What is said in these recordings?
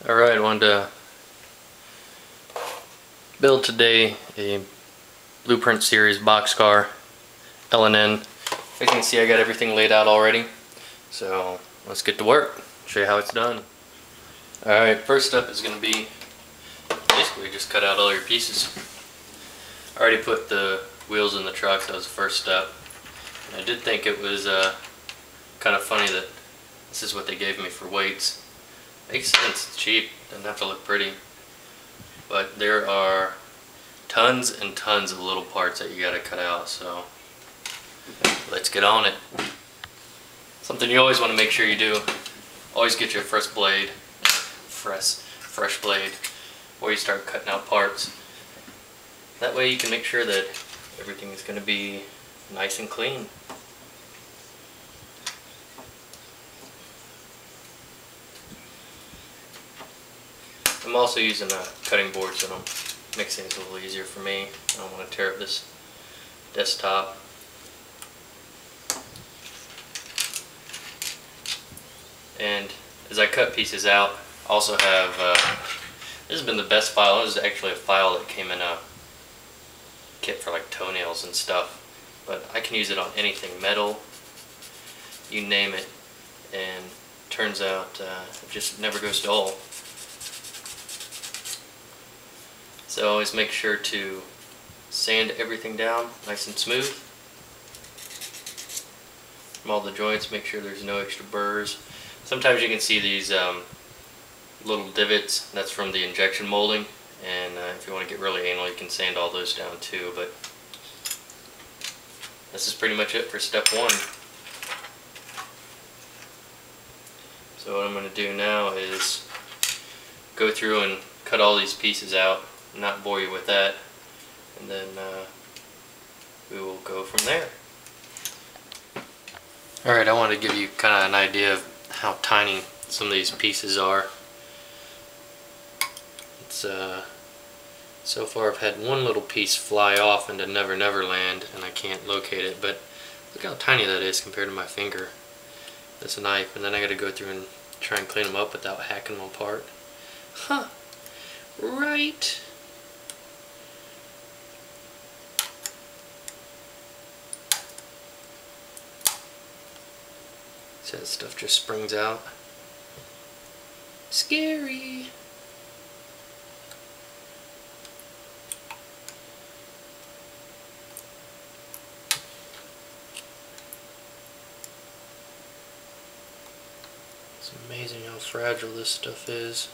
Alright, I wanted to build today a Blueprint Series Boxcar L&N. As you can see, I got everything laid out already. So let's get to work, show you how it's done. Alright, first step is going to be basically just cut out all your pieces. I already put the wheels in the truck, that was the first step. And I did think it was kind of funny that this is what they gave me for weights. Makes sense, it's cheap, doesn't have to look pretty. But there are tons and tons of little parts that you gotta cut out, so let's get on it. Something you always want to make sure you do, always get your fresh blade before you start cutting out parts. That way you can make sure that everything is going to be nice and clean. I'm also using a cutting board so it makes things a little easier for me. I don't want to tear up this desktop. And as I cut pieces out, I also have, this has been the best file. This is actually a file that came in a kit for like toenails and stuff. But I can use it on anything, metal, you name it. And turns out it just never goes dull. So always make sure to sand everything down nice and smooth. From all the joints, make sure there's no extra burrs. Sometimes you can see these little divots, that's from the injection molding, and if you want to get really anal you can sand all those down too, but this is pretty much it for step one. So what I'm going to do now is go through and cut all these pieces out, not bore you with that, and then we will go from there. Alright, I want to give you kind of an idea of how tiny some of these pieces are. It's so far I've had one little piece fly off into Never Never Land and I can't locate it, but look how tiny that is compared to my finger. That's a knife, and then I got to go through and try and clean them up without hacking them apart. Huh, right. So that stuff just springs out. Scary. It's amazing how fragile this stuff is.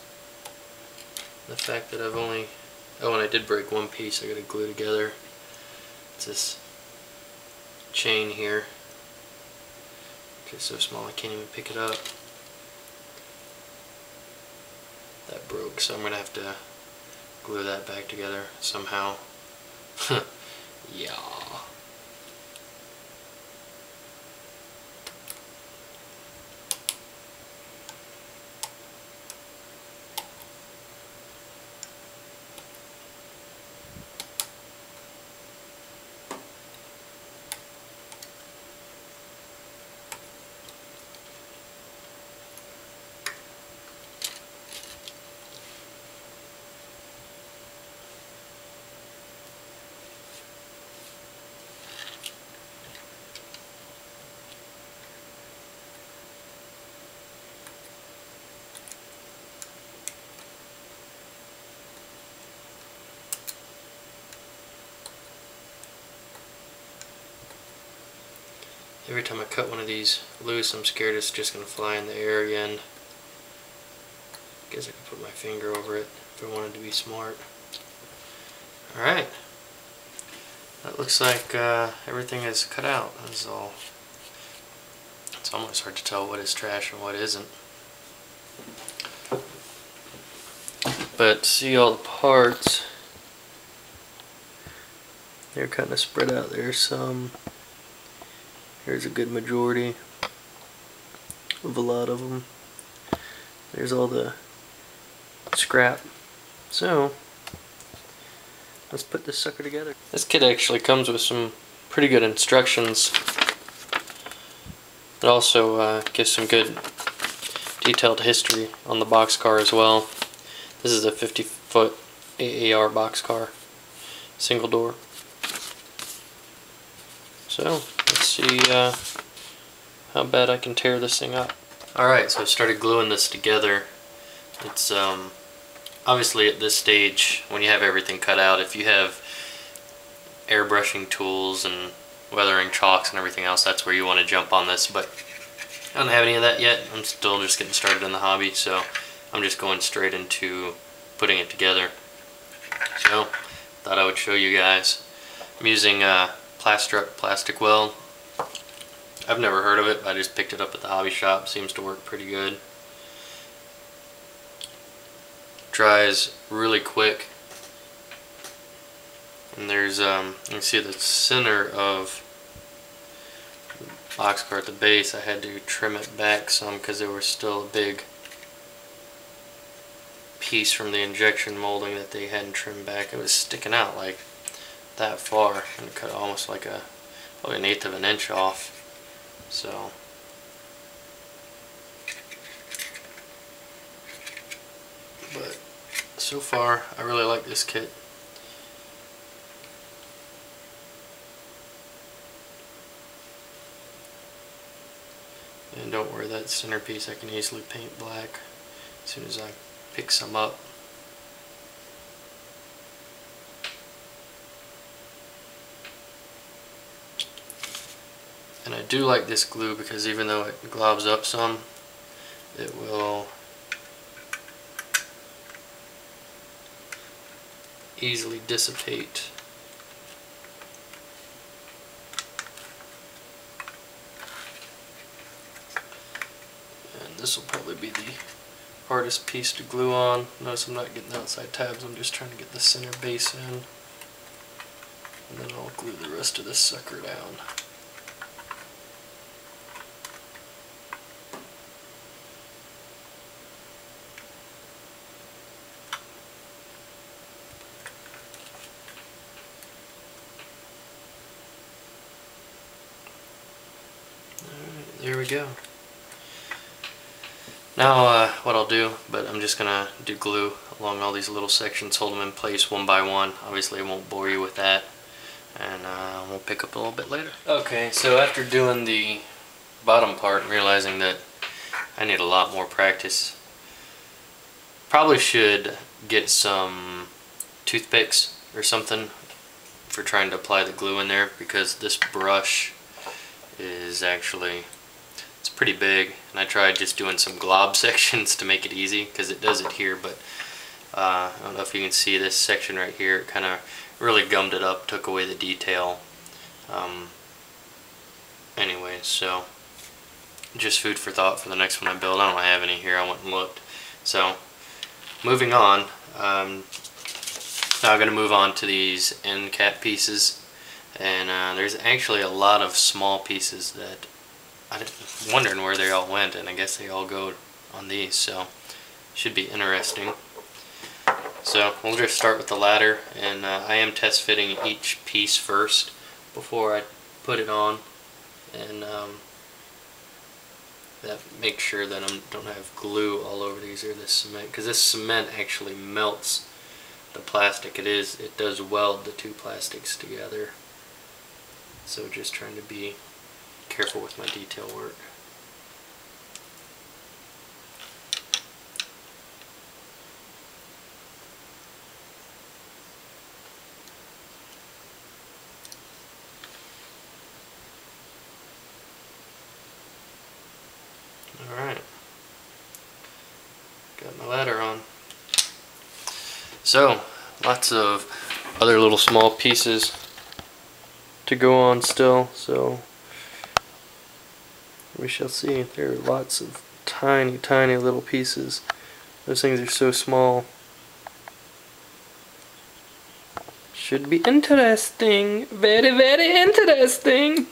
The fact that I've only, oh, and I did break one piece I gotta glue together. It's this chain here. It's so small I can't even pick it up. That broke, so I'm gonna have to glue that back together somehow. Yeah. Every time I cut one of these loose, I'm scared it's just going to fly in the air again. Guess I could put my finger over it if I wanted to be smart. Alright. That looks like everything is cut out. That's all. It's almost hard to tell what is trash and what isn't. But see all the parts. They're kind of spread out there some. Here's a good majority of a lot of them. There's all the scrap. So let's put this sucker together. This kit actually comes with some pretty good instructions. It also gives some good detailed history on the Boxcar as well. This is a 50-foot AAR boxcar, single door. So let's see how bad I can tear this thing up. Alright, so I started gluing this together. It's obviously at this stage, when you have everything cut out, if you have airbrushing tools and weathering chalks and everything else, that's where you want to jump on this, but I don't have any of that yet. I'm still just getting started in the hobby, so I'm just going straight into putting it together. So, thought I would show you guys. I'm using Plastruct plastic weld. I've never heard of it, but I just picked it up at the hobby shop. Seems to work pretty good. Dries really quick. And there's you can see the center of the boxcar at the base. I had to trim it back some because there was still a big piece from the injection molding that they hadn't trimmed back. It was sticking out like that far, and it cut almost like probably 1/8 of an inch off. So but so far I really like this kit. And don't worry, that centerpiece I can easily paint black as soon as I pick some up. And I do like this glue because even though it globs up some, it will easily dissipate. And this will probably be the hardest piece to glue on. Notice I'm not getting outside tabs, I'm just trying to get the center base in. And then I'll glue the rest of this sucker down. There we go. Now what I'll do, but I'm just gonna do glue along all these little sections, hold them in place one by one. Obviously I won't bore you with that, and we'll pick up a little bit later. Okay, so after doing the bottom part and realizing that I need a lot more practice, probably should get some toothpicks or something for trying to apply the glue in there, because this brush is actually, it's pretty big, and I tried just doing some glob sections to make it easy because it does adhere, but I don't know if you can see this section right here, it kind of really gummed it up, took away the detail. Anyway, so just food for thought for the next one I build. I don't have any here, I went and looked. So moving on, now I'm going to move on to these end cap pieces. And there's actually a lot of small pieces that I'm wondering where they all went, and I guess they all go on these, so should be interesting. So we'll just start with the ladder, and I am test fitting each piece first before I put it on, and that makes sure that I don't have glue all over these or this cement, because this cement actually melts the plastic. It does weld the two plastics together. So just trying to be careful with my detail work. Alright, got my ladder on. So, lots of other little small pieces to go on still, so we shall see. There are lots of tiny little pieces. Those things are so small. Should be interesting. Very interesting.